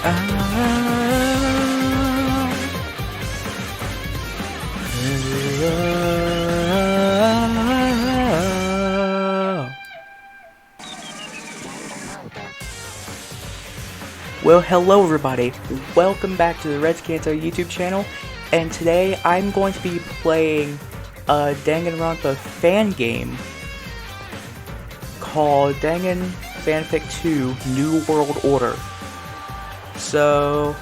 Well, hello everybody, welcome back to the Red Scanto YouTube channel, and today I'm going to be playing a Danganronpa fan game called Dangan Fanfic 2 New World Order. So,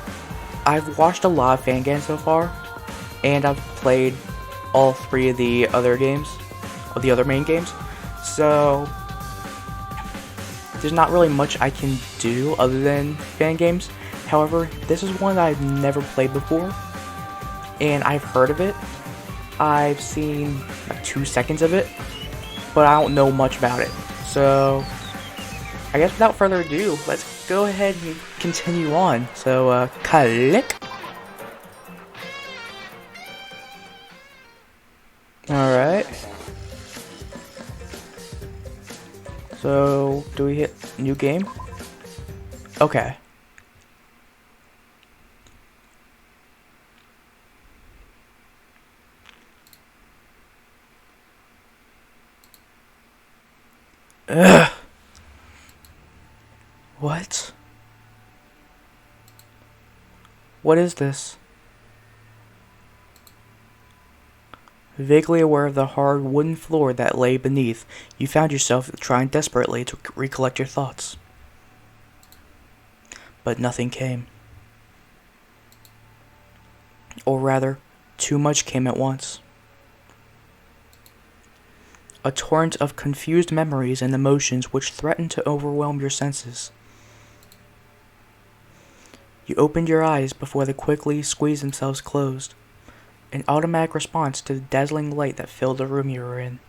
I've watched a lot of fan games so far, and I've played all three of the other games, of the other main games, so there's not really much I can do other than fan games. However, this is one that I've never played before, and I've heard of it. I've seen like 2 seconds of it, but I don't know much about it. So, I guess without further ado, let's go ahead and continue on. So, click. Alright. So, do we hit new game? Okay. Ugh. What? What is this? Vaguely aware of the hard wooden floor that lay beneath, you found yourself trying desperately to recollect your thoughts. But nothing came. Or rather, too much came at once. A torrent of confused memories and emotions which threatened to overwhelm your senses. You opened your eyes before they quickly squeezed themselves closed. An automatic response to the dazzling light that filled the room you were in.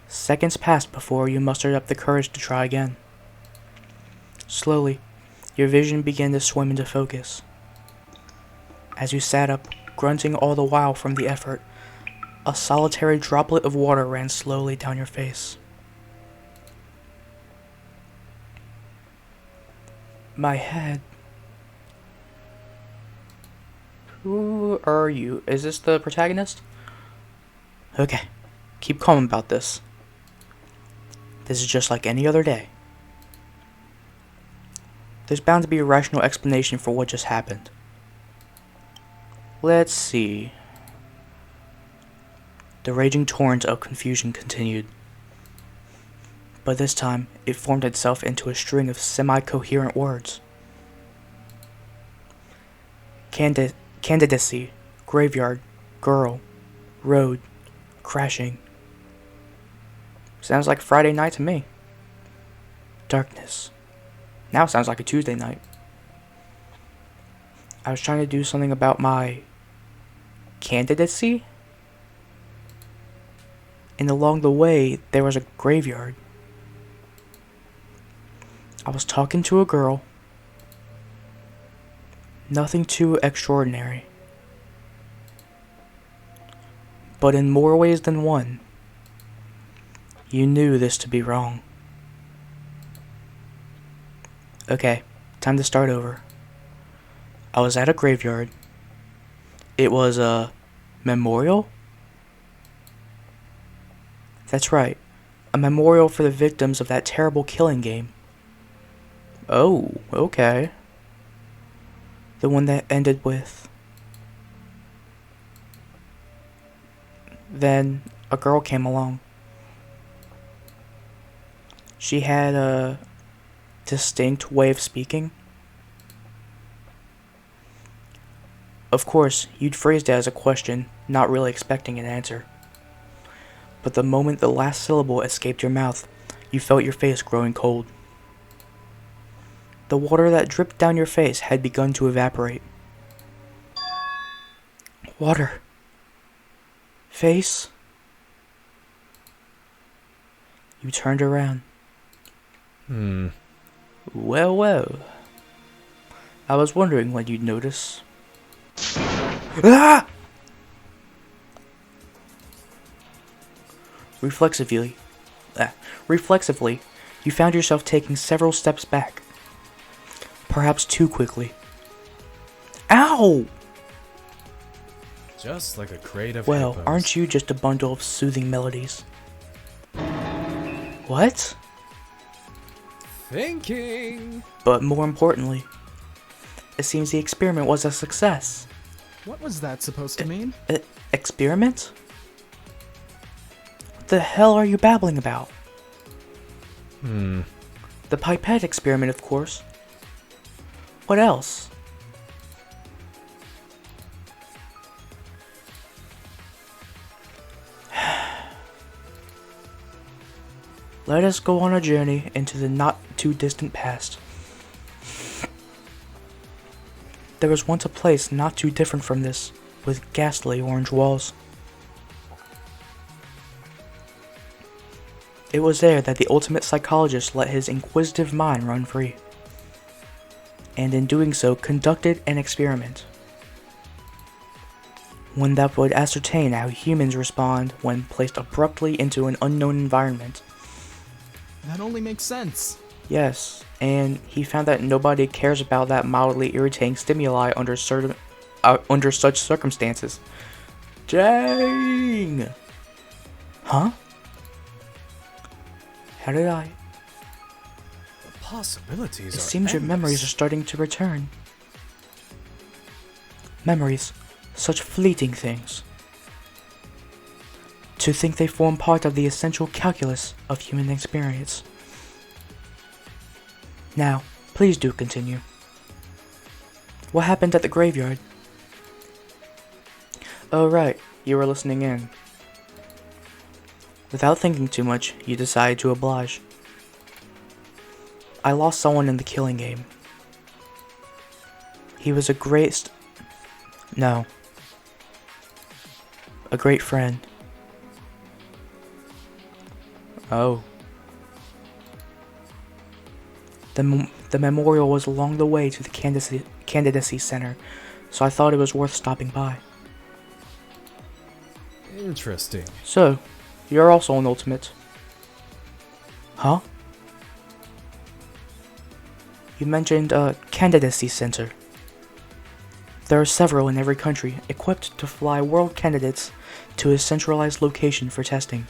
Seconds passed before you mustered up the courage to try again. Slowly, your vision began to swim into focus. As you sat up, grunting all the while from the effort, a solitary droplet of water ran slowly down your face. My head. Who are you? Is this the protagonist? Okay, keep calm about this. This is just like any other day. There's bound to be a rational explanation for what just happened. Let's see. The raging torrent of confusion continued. But this time, it formed itself into a string of semi-coherent words. Candidacy, graveyard, girl, road, crashing. Sounds like Friday night to me. Darkness. Now sounds like a Tuesday night. I was trying to do something about my candidacy, and along the way, there was a graveyard. I was talking to a girl. Nothing too extraordinary. But in more ways than one, you knew this to be wrong. Okay, time to start over. I was at a graveyard. It was a memorial? That's right, a memorial for the victims of that terrible killing game. Oh, okay. The one that ended with... Then a girl came along. She had a distinct way of speaking. Of course, you'd phrased it as a question, not really expecting an answer. But the moment the last syllable escaped your mouth, you felt your face growing cold. The water that dripped down your face had begun to evaporate. Water. Face. You turned around. Well, well. I was wondering when you'd notice. Ah! Reflexively, reflexively, you found yourself taking several steps back. Perhaps too quickly. Ow! Just like a crate of Well, hippos. aren't you just a bundle of soothing melodies? What? Thinking! But more importantly, it seems the experiment was a success. What was that supposed to mean? Experiment? What the hell are you babbling about? The pipette experiment, of course. What else? Let us go on a journey into the not-too-distant past. There was once a place not too different from this, with ghastly orange walls. It was there that the ultimate psychologist let his inquisitive mind run free, and in doing so conducted an experiment. One that would ascertain how humans respond when placed abruptly into an unknown environment. That only makes sense. Yes, and he found that nobody cares about that mildly irritating stimuli under such circumstances. Dang! Huh? How did I? The possibilities It are seems your endless. memories are starting to return. Memories, such fleeting things. To think they form part of the essential calculus of human experience. Now, please do continue. What happened at the graveyard? Oh right, you were listening in. Without thinking too much, you decided to oblige. I lost someone in the killing game. He was a great friend. Oh. The memorial was along the way to the candidacy center, so I thought it was worth stopping by. Interesting. So, you're also an ultimate. Huh? You mentioned a candidacy center. There are several in every country equipped to fly world candidates to a centralized location for testing.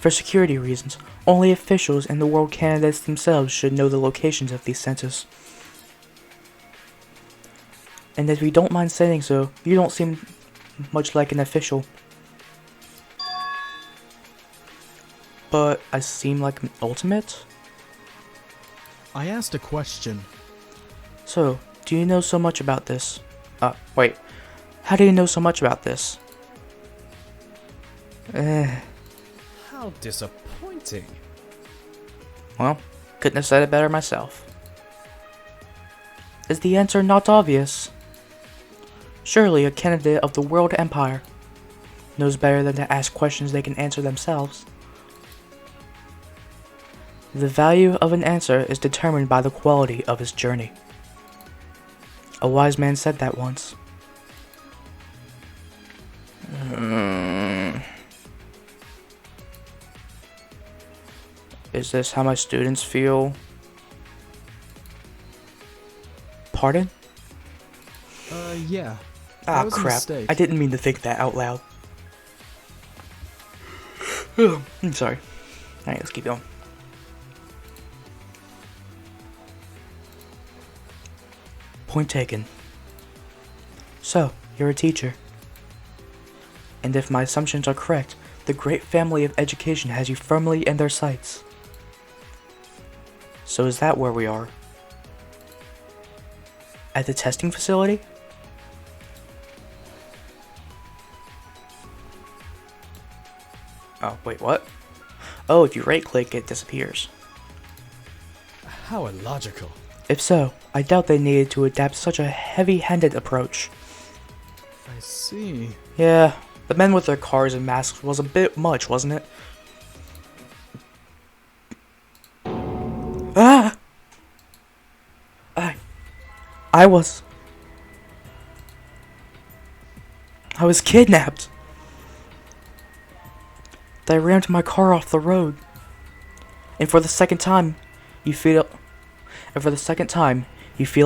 For security reasons, only officials and the world candidates themselves should know the locations of these centers. And if you don't mind saying so, you don't seem much like an official. But I seem like an ultimate? I asked a question. So, do you know so much about this? Wait. How do you know so much about this? How disappointing. Well, couldn't have said it better myself. Is the answer not obvious? Surely a candidate of the world empire knows better than to ask questions they can answer themselves. The value of an answer is determined by the quality of his journey. A wise man said that once. Is this how my students feel? Pardon? Yeah. Ah, That was a crap. mistake. I didn't mean to think that out loud. I'm sorry. Alright, let's keep going. Point taken. So, you're a teacher. And if my assumptions are correct, the great family of education has you firmly in their sights. So is that where we are? At the testing facility? Oh, wait, what? Oh, if you right-click, it disappears. How illogical. If so, I doubt they needed to adapt such a heavy-handed approach. I see. Yeah, the men with their cars and masks was a bit much, wasn't it? Ah! I was kidnapped. that I rammed my car off the road. And for the second time, you feel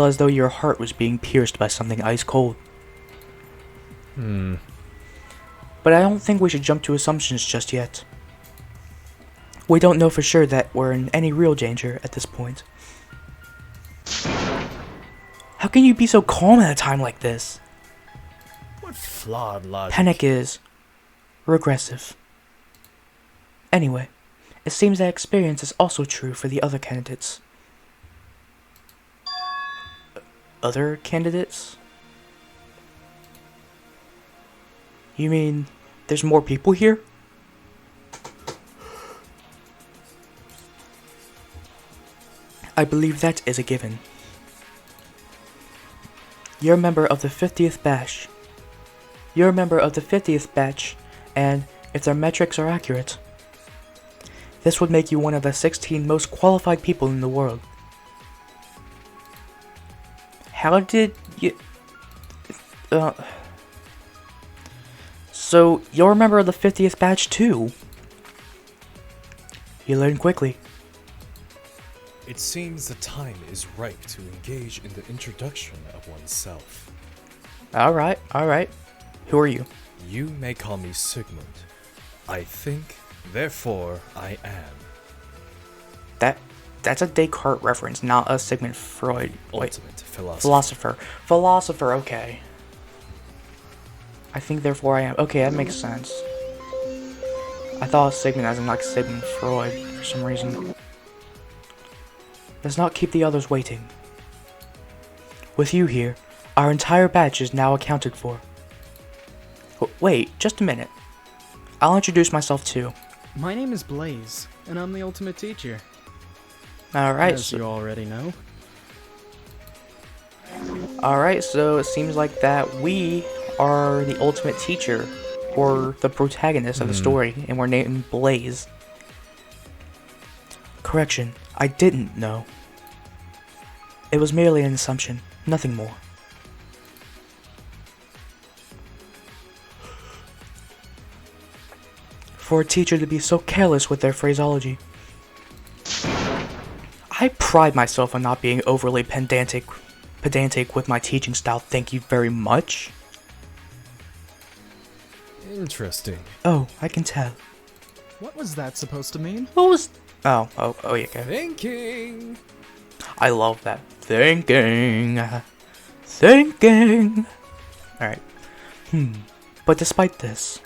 as though your heart was being pierced by something ice cold. But I don't think we should jump to assumptions just yet. We don't know for sure that we're in any real danger at this point. How can you be so calm at a time like this? What flawed logic? Panic is regressive. Anyway, it seems that experience is also true for the other candidates. Other candidates? You mean there's more people here? I believe that is a given. You're a member of the 50th batch. And if their metrics are accurate, this would make you one of the 16 most qualified people in the world. How did you... So, you're a member of the 50th batch too? You learn quickly. It seems the time is ripe to engage in the introduction of oneself. Alright. Who are you? You may call me Sigmund. I think, therefore I am. That's a Descartes reference, not a Sigmund Freud. Ultimate philosopher. Philosopher, okay. I think, therefore I am. Okay, that makes sense. I thought Sigmund as in like Sigmund Freud for some reason. Let's not keep the others waiting. With you here, our entire batch is now accounted for. Wait, just a minute. I'll introduce myself too. My name is Blaze, and I'm the ultimate teacher. Alright, As you already know. Alright, so it seems like that we are the ultimate teacher, or the protagonist of the story, and we're named Blaze. Correction, I didn't know. It was merely an assumption, nothing more. For a teacher to be so careless with their phraseology. I pride myself on not being overly pedantic with my teaching style, thank you very much. Interesting. Oh, I can tell. What was that supposed to mean? What was... Oh, yeah, okay. Thinking. I love that. Thinking. Alright. But despite this,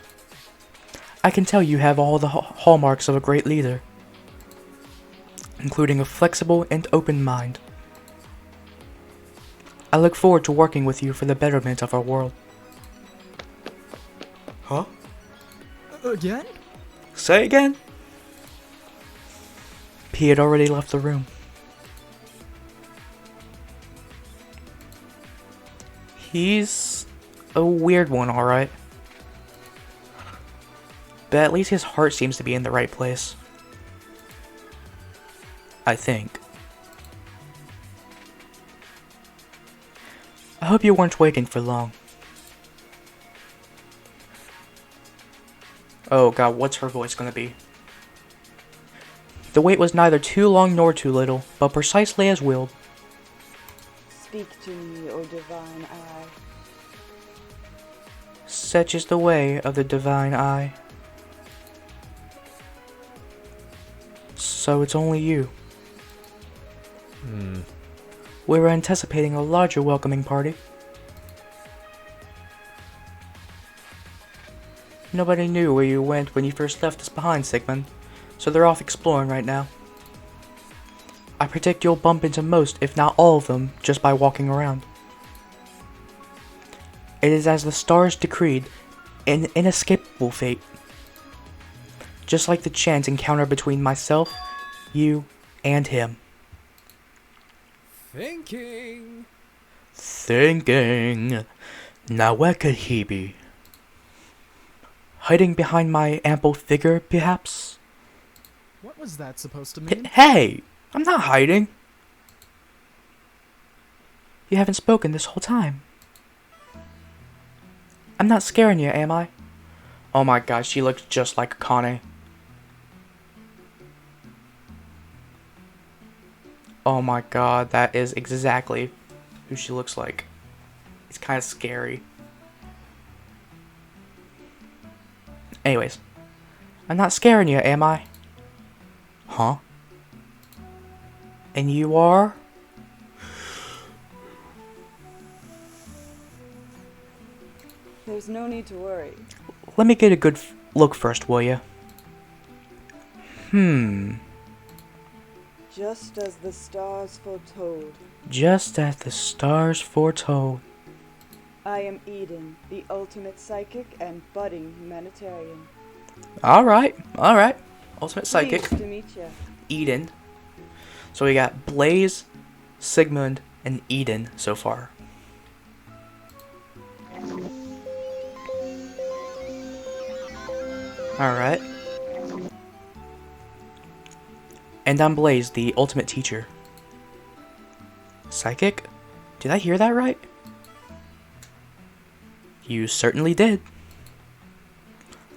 I can tell you have all the hallmarks of a great leader, including a flexible and open mind. I look forward to working with you for the betterment of our world. Huh? Again? Say again? P had already left the room. He's a weird one, alright. But at least his heart seems to be in the right place. I think. I hope you weren't waiting for long. Oh god, what's her voice gonna be? The wait was neither too long nor too little, but precisely as willed. Speak to me, O divine eye. Such is the way of the divine eye. So it's only you. We were anticipating a larger welcoming party. Nobody knew where you went when you first left us behind, Sigmund, so they're off exploring right now. I predict you'll bump into most, if not all of them, just by walking around. It is as the stars decreed, an inescapable fate. Just like the chance encounter between myself, you, and him. Thinking. Now where could he be? Hiding behind my ample figure, perhaps? What was that supposed to mean? Hey! I'm not hiding. You haven't spoken this whole time. I'm not scaring you, am I? Oh my god, she looks just like Akane. Oh my god, that is exactly who she looks like. It's kind of scary. Anyways, I'm not scaring you, am I? Huh? And you are? There's no need to worry. Let me get a good look first, will you? Just as the stars foretold, Just as the stars foretold. I am Eden, the ultimate psychic and budding humanitarian. Alright. Ultimate Psychic. Pleased to meet you. Eden. So we got Blaze, Sigmund, and Eden so far. Alright. And I'm Blaze, the ultimate teacher. Psychic? Did I hear that right? You certainly did.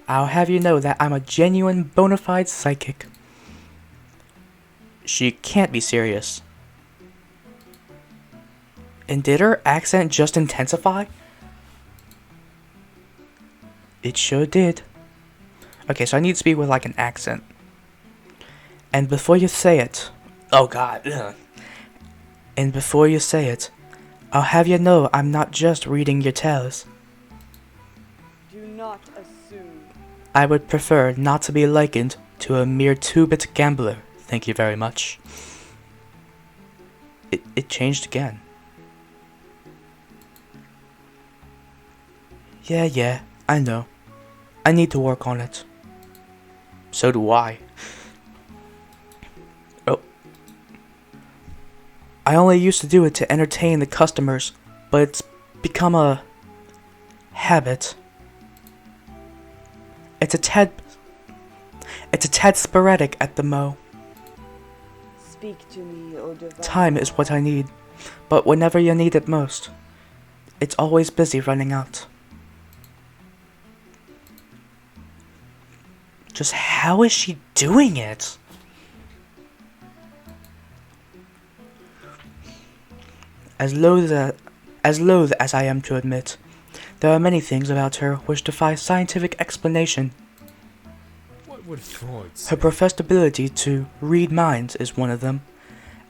I'll have you know that I'm a genuine bona fide psychic. She can't be serious. And did her accent just intensify? It sure did. Okay, so I need to speak with like an accent. And before you say it, oh god, ugh. And before you say it, I'll have you know I'm not just reading your tales. Do not assume. I would prefer not to be likened to a mere two-bit gambler, thank you very much. It changed again. Yeah, I know. I need to work on it. So do I. Oh. I only used to do it to entertain the customers, but it's become a habit. It's a tad sporadic at the mo. Speak to me, O divine. Time is what I need, but whenever you need it most, it's always busy running out. Just how is she doing it? As loath as I am to admit, there are many things about her which defy scientific explanation. What would Freud say? Her professed ability to read minds is one of them,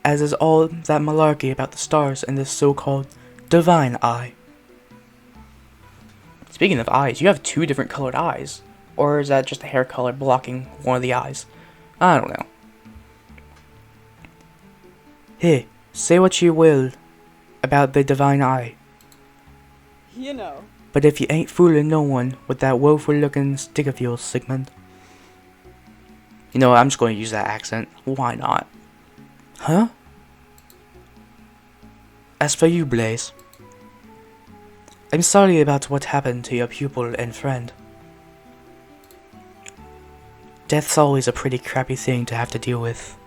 as is all that malarkey about the stars and this so-called divine eye. Speaking of eyes, you have two different colored eyes. Or is that just a hair color blocking one of the eyes? I don't know. Hey, say what you will about the divine eye, You know. but if you ain't fooling no one with that woeful looking stick of yours, Sigmund. You know what, I'm just going to use that accent. Why not? Huh? As for you, Blaze, I'm sorry about what happened to your pupil and friend. Death's always a pretty crappy thing to have to deal with.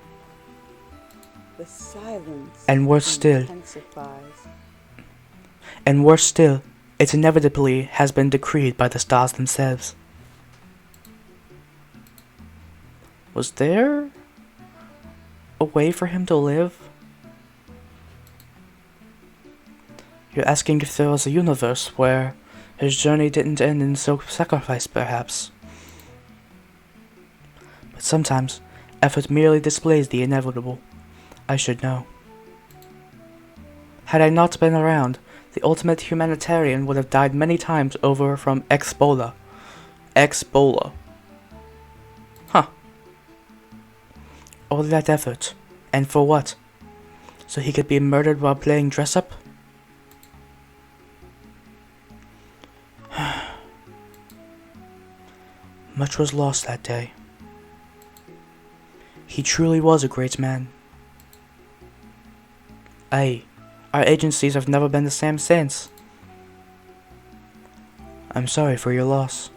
The silence And worse still. intensifies. And worse still, it inevitably has been decreed by the stars themselves. Was there a way for him to live? You're asking if there was a universe where his journey didn't end in self-sacrifice, perhaps. But sometimes, effort merely displays the inevitable. I should know. Had I not been around, the ultimate humanitarian would have died many times over from Ebola. Ebola. Huh. All that effort. And for what? So he could be murdered while playing dress-up? Much was lost that day. He truly was a great man. Aye, our agencies have never been the same since. I'm sorry for your loss.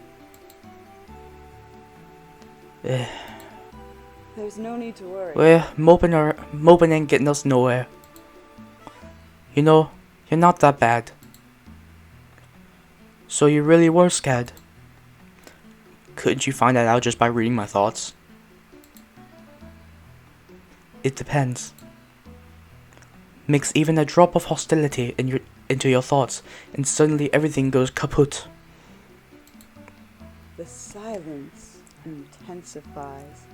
There's no need to worry. Well, moping ain't getting us nowhere. You know, you're not that bad. So you really were scared. Couldn't you find that out just by reading my thoughts? It depends. Mix even a drop of hostility into your thoughts, and suddenly everything goes kaput. The silence intensifies.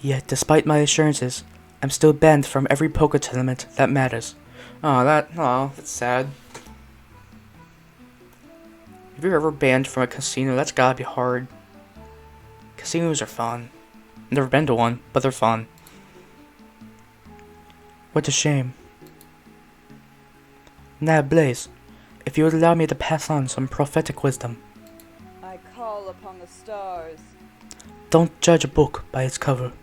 Yet, despite my assurances, I'm still banned from every poker tournament that matters. That's sad. If you're ever banned from a casino, that's gotta be hard. Casinos are fun. Never been to one, but they're fun. What a shame. Now, Blaze, if you would allow me to pass on some prophetic wisdom. I call upon the stars. Don't judge a book by its cover.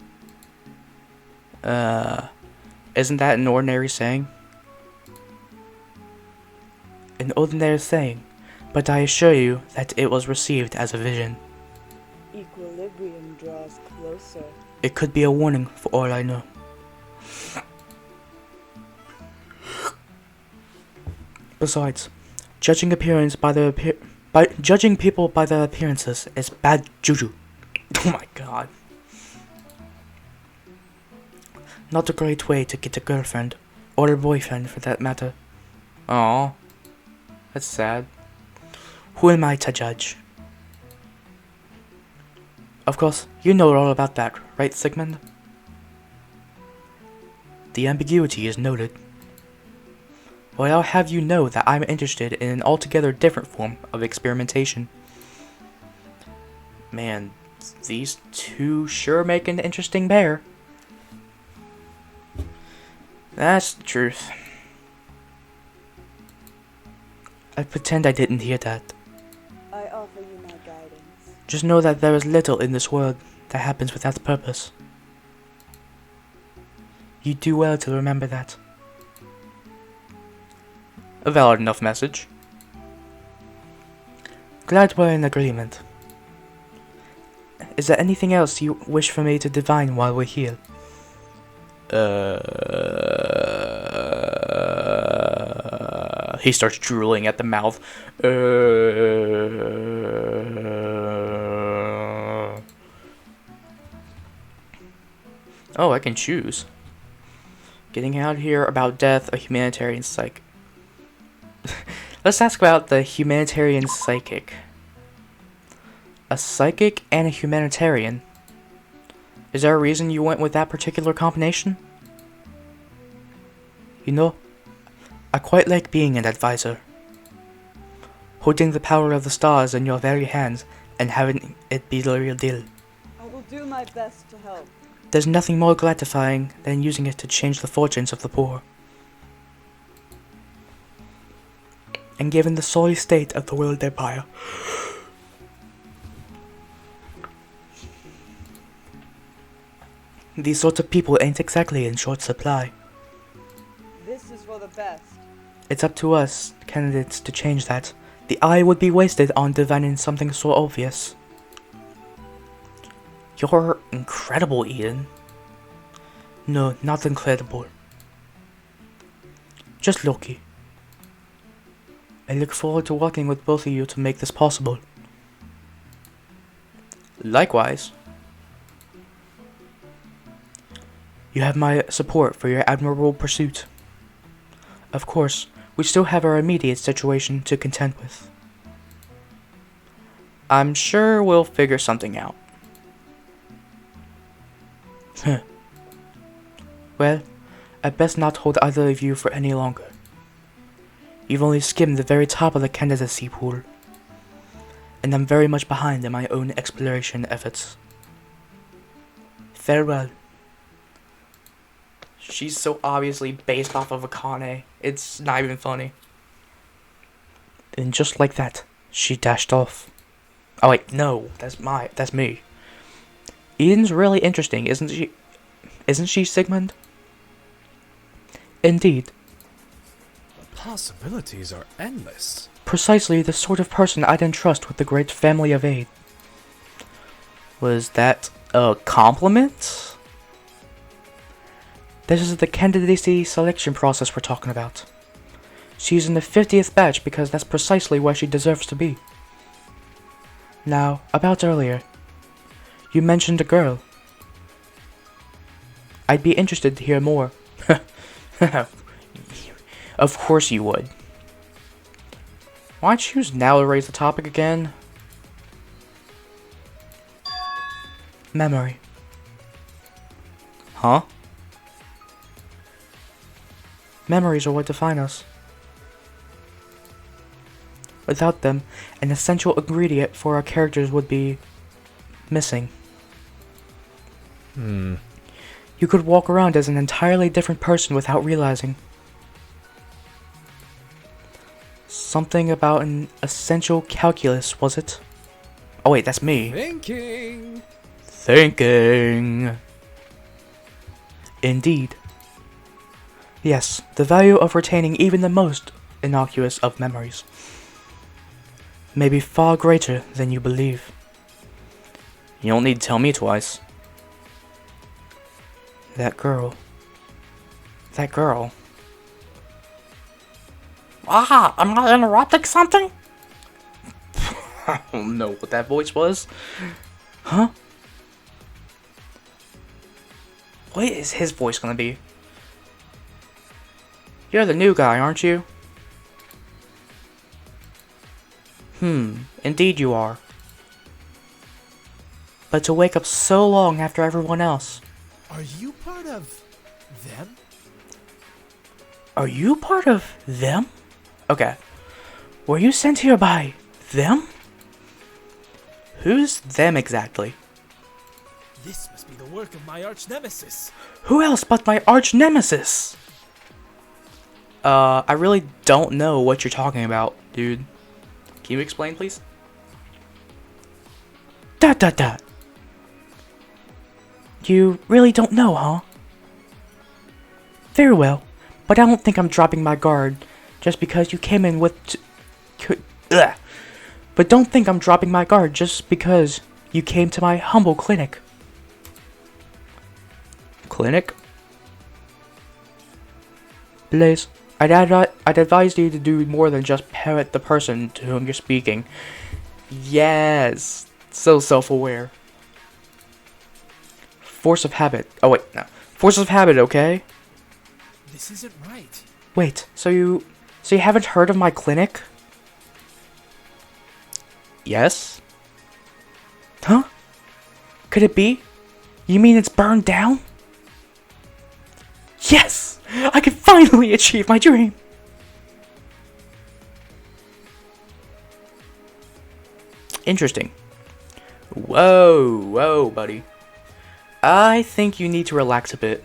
Isn't that an ordinary saying? An ordinary saying, but I assure you that it was received as a vision. Equilibrium draws closer. It could be a warning for all I know. Besides, judging people by their appearances is bad juju. Oh my god. Not a great way to get a girlfriend, or a boyfriend for that matter. Aww. That's sad. Who am I to judge? Of course, you know all about that, right, Sigmund? The ambiguity is noted. Well, I'll have you know that I'm interested in an altogether different form of experimentation. Man, these two sure make an interesting pair. That's the truth. I pretend I didn't hear that. I offer you my guidance. Just know that there is little in this world that happens without purpose. You do well to remember that. A valid enough message. Glad we're in agreement. Is there anything else you wish for me to divine while we're here? He starts drooling at the mouth. Oh, I can choose. Getting out here, about death, a humanitarian psych. Let's ask about the humanitarian psychic. A psychic and a humanitarian. Is there a reason you went with that particular combination? You know, I quite like being an advisor. Holding the power of the stars in your very hands and having it be the real deal. I will do my best to help. There's nothing more gratifying than using it to change the fortunes of the poor. And given the sorry state of the world empire, these sorts of people ain't exactly in short supply. This is for the best. It's up to us, candidates, to change that. The eye would be wasted on divining something so obvious. You're incredible, Eden. No, not incredible. Just lucky. I look forward to working with both of you to make this possible. Likewise. You have my support for your admirable pursuit. Of course, we still have our immediate situation to contend with. I'm sure we'll figure something out. Well, I'd best not hold either of you for any longer. You've only skimmed the very top of the candidacy pool, and I'm very much behind in my own exploration efforts. Farewell. She's so obviously based off of Akane, it's not even funny. And just like that, she dashed off. Oh wait, no, that's me. Eden's really interesting, isn't she? Isn't she, Sigmund? Indeed. The possibilities are endless. Precisely the sort of person I'd entrust with the great family of aid. Was that a compliment? This is the candidacy selection process we're talking about. She's in the 50th batch because that's precisely where she deserves to be. Now, about earlier. You mentioned a girl. I'd be interested to hear more. Of course you would. Why choose now to raise the topic again? Memory. Huh? Memories are what define us. Without them, an essential ingredient for our characters would be missing. You could walk around as an entirely different person without realizing. Something about an essential calculus, was it? Oh wait, that's me. Thinking. Indeed. Yes, the value of retaining even the most innocuous of memories may be far greater than you believe. You don't need to tell me twice. That girl. That girl. Ah, am I interrupting something? I don't know what that voice was. Huh? What is his voice gonna be? You're the new guy, aren't you? Indeed you are. But to wake up so long after everyone else. Are you part of them? Are you part of them? Okay. Were you sent here by them? Who's them exactly? This must be the work of my arch nemesis. Who else but my arch nemesis? I really don't know what you're talking about, dude. Can you explain, please? Dot. You really don't know, huh? Very well, but I don't think I'm dropping my guard just because you came in with But don't think I'm dropping my guard just because you came to my humble clinic. Clinic? Blaze, I'd advise you to do more than just parrot the person to whom you're speaking. Yes, so self-aware. Force of habit. Oh wait, no. Force of habit, okay? This isn't right. Wait, so you haven't heard of my clinic? Yes? Huh? Could it be? You mean it's burned down? Yes! I can finally achieve my dream! Interesting. Whoa, buddy. I think you need to relax a bit.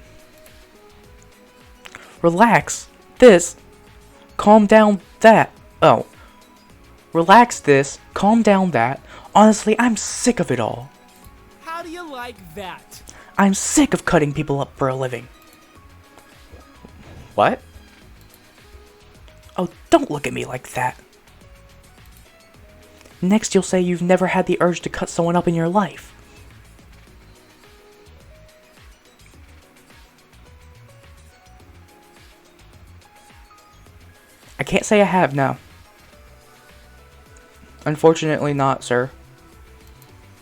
Relax? This? Calm down that? Oh. Relax this, calm down that. Honestly, I'm sick of it all. How do you like that? I'm sick of cutting people up for a living. What? Oh, don't look at me like that. Next you'll say you've never had the urge to cut someone up in your life. I can't say I have, no. Unfortunately not, sir.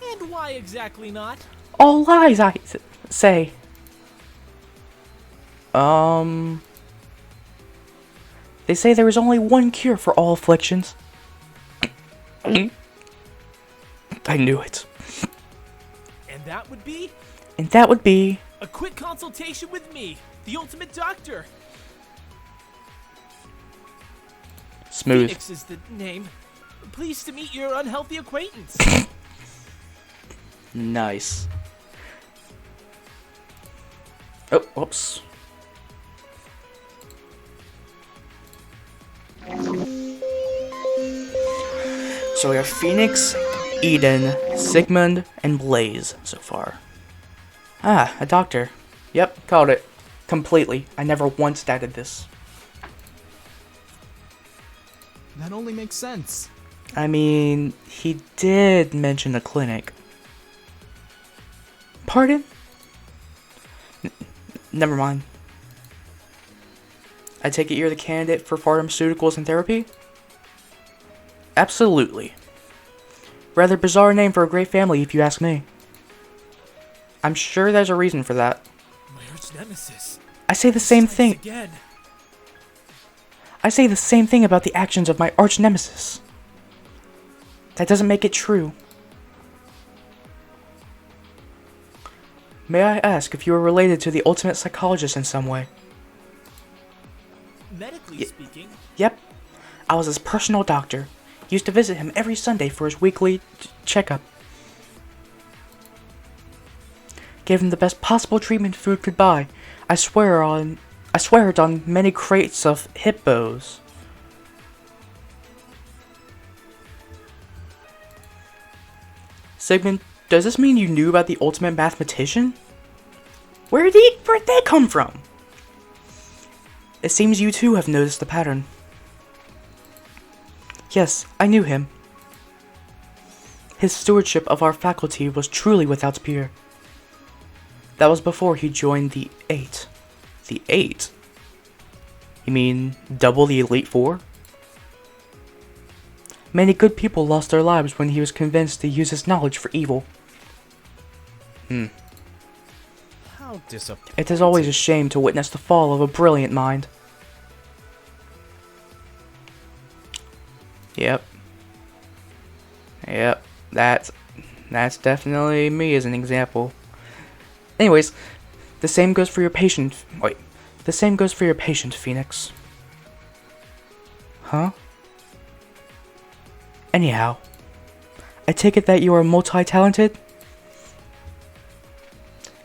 And why exactly not? All lies, I say. They say there is only one cure for all afflictions. I knew it. And that would be? And that would be... A quick consultation with me, the ultimate doctor. Smooth. Phoenix is the name. Pleased to meet your unhealthy acquaintance. Nice. Oh, whoops. So we have Phoenix, Eden, Sigmund, and Blaze so far. Ah, a doctor. Yep, called it. Completely. I never once doubted this. That only makes sense. I mean, he did mention a clinic. Pardon? Never mind. I take it you're the candidate for pharmaceuticals and therapy? Absolutely. Rather bizarre name for a great family, if you ask me. I'm sure there's a reason for that. My arch nemesis. I say the same Strikes thing. Again. I say the same thing about the actions of my arch nemesis. That doesn't make it true. May I ask if you are related to the ultimate psychologist in some way? Medically speaking, Yep. I was his personal doctor. Used to visit him every Sunday for his weekly checkup. Gave him the best possible treatment food could buy. I swear it on many crates of hippos. Sigmund, does this mean you knew about the ultimate mathematician? Where'd they come from? It seems you too have noticed the pattern. Yes, I knew him. His stewardship of our faculty was truly without peer. That was before he joined the 8. The 8? You mean double the Elite Four? Many good people lost their lives when he was convinced to use his knowledge for evil. How disappointing. It is always a shame to witness the fall of a brilliant mind. Yep. That's definitely me as an example. Anyways, the same goes for your patient. Wait. The same goes for your patient, Phoenix. Huh? Anyhow, I take it that you are multi-talented?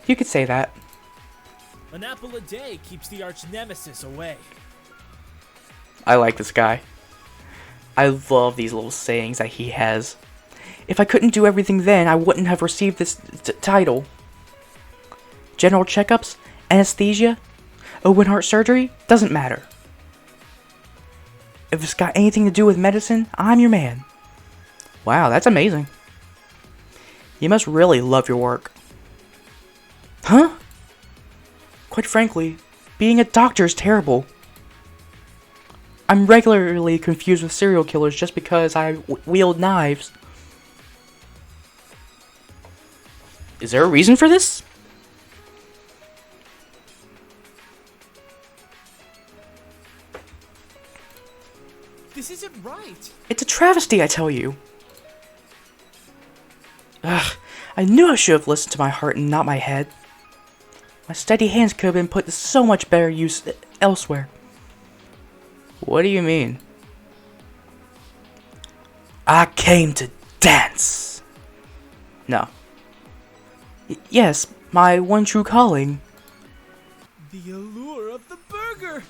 You could say that. an apple a day keeps the arch nemesis away. I like this guy. I love these little sayings that he has. If I couldn't do everything then, I wouldn't have received this title. General checkups, anesthesia, open heart surgery, doesn't matter. If it's got anything to do with medicine, I'm your man. Wow, that's amazing. You must really love your work. Huh? Quite frankly, being a doctor is terrible. I'm regularly confused with serial killers just because I wield knives. Is there a reason for this? This isn't right. It's a travesty, I tell you. Ugh, I knew I should have listened to my heart and not my head. My steady hands could have been put to so much better use elsewhere. What do you mean? I came to dance. No. Yes, my one true calling. The allure of the burger.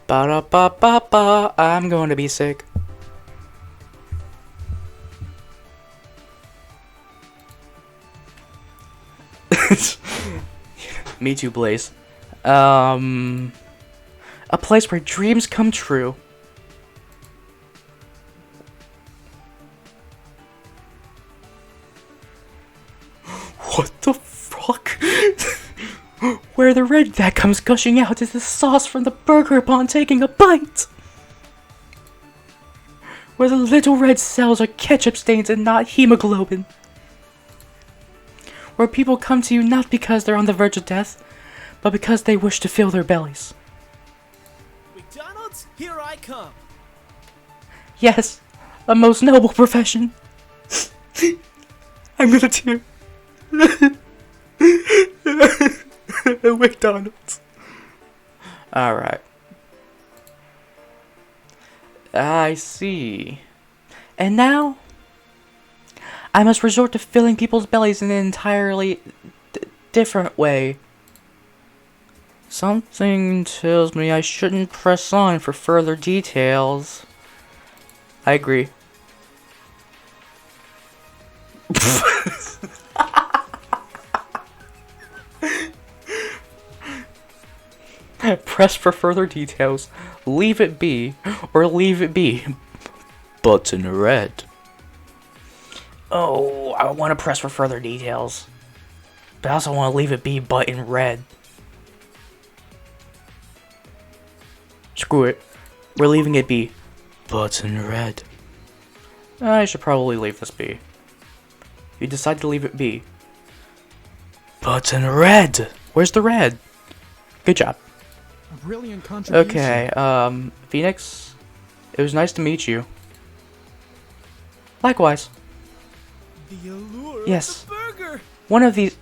Ba-da-ba-ba-ba, I'm going to be sick. Me too, Blaze. A place where dreams come true. What the fuck? Where the red that comes gushing out is the sauce from the burger upon taking a bite. Where the little red cells are ketchup stains and not hemoglobin. Where people come to you not because they're on the verge of death, but because they wish to fill their bellies. McDonald's, here I come. Yes, a most noble profession. I'm gonna tear. McDonald's. Alright. I see. And now, I must resort to filling people's bellies in an entirely different way. Something tells me I shouldn't press on for further details. I agree. Press for further details, leave it be, or leave it be. Button red. Oh, I want to press for further details. But I also want to leave it be button red. Screw it. We're leaving it be button red. I should probably leave this be. You decide to leave it be. Button red! Where's the red? Good job. A brilliant contribution. Okay, Phoenix, it was nice to meet you. Likewise. The allure Yes. of the burger. One of these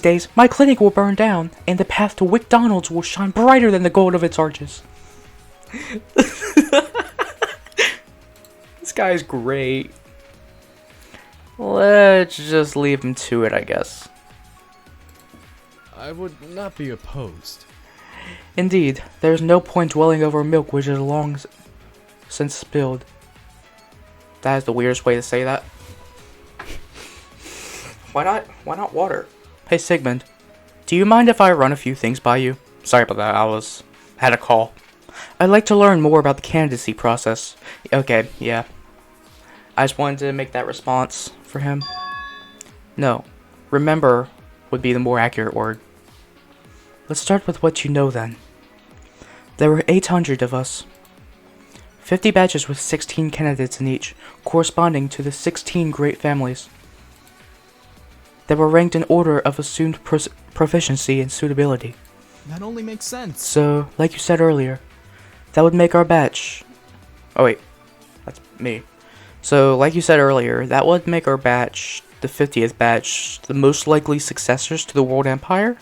days, my clinic will burn down, and the path to McDonald's will shine brighter than the gold of its arches. This guy's great. Let's just leave him to it, I guess. I would not be opposed. Indeed, there's no point dwelling over milk which is long since spilled. That is the weirdest way to say that. Why not water? Hey Sigmund, do you mind if I run a few things by you? Sorry about that, I had a call. I'd like to learn more about the candidacy process. Okay, yeah. I just wanted to make that response for him. No, remember would be the more accurate word. Let's start with what you know then. There were 800 of us. 50 batches with 16 candidates in each, corresponding to the 16 great families. They were ranked in order of assumed proficiency and suitability. That only makes sense. So, like you said earlier, that would make our batch... Oh wait, that's me. So, like you said earlier, that would make our batch, the 50th batch, the most likely successors to the World Empire?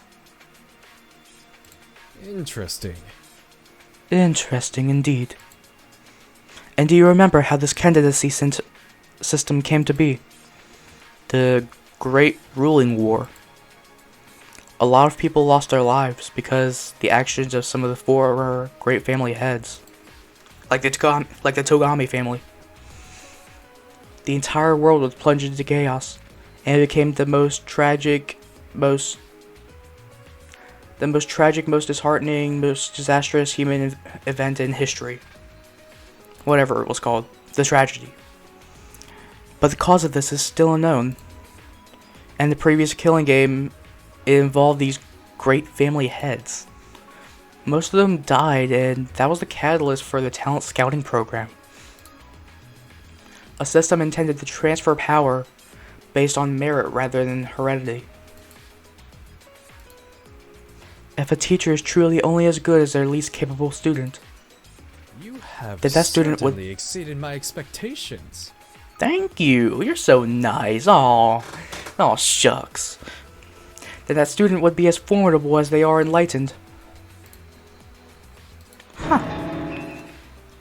Interesting. Interesting indeed. And do you remember how this candidacy system came to be? The Great Ruling War. A lot of people lost their lives because the actions of some of the former great family heads. Like the Togami family. The entire world was plunged into chaos, and it became the most tragic, most disheartening, most disastrous human event in history. Whatever it was called. The tragedy. But the cause of this is still unknown. And the previous killing game, it involved these great family heads. Most of them died, and that was the catalyst for the talent scouting program. A system intended to transfer power based on merit rather than heredity. If a teacher is truly only as good as their least capable student, You have That student would- certainly exceeded my expectations. thank you, you're so nice, aw, shucks. Then that student would be as formidable as they are enlightened. Huh.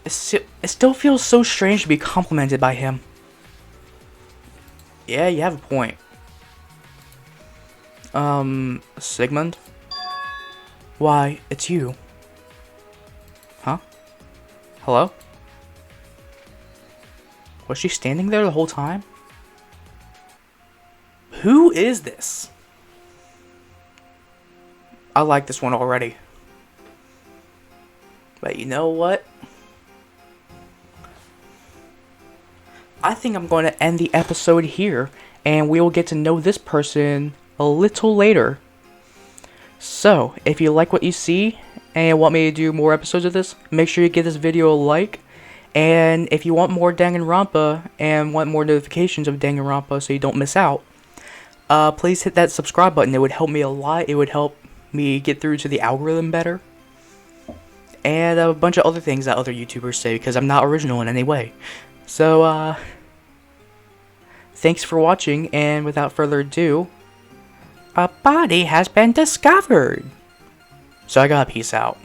It still feels so strange to be complimented by him. Yeah, you have a point. Sigmund? Why, it's you. Huh? Hello? Was she standing there the whole time? Who is this? I like this one already. But you know what? I think I'm going to end the episode here, and we will get to know this person a little later. So, if you like what you see, and want me to do more episodes of this, make sure you give this video a like. And if you want more Danganronpa, and want more notifications of Danganronpa so you don't miss out, please hit that subscribe button. It would help me a lot. It would help me get through to the algorithm better. And a bunch of other things that other YouTubers say, because I'm not original in any way. So, thanks for watching, and without further ado, a body has been discovered. So I gotta peace out.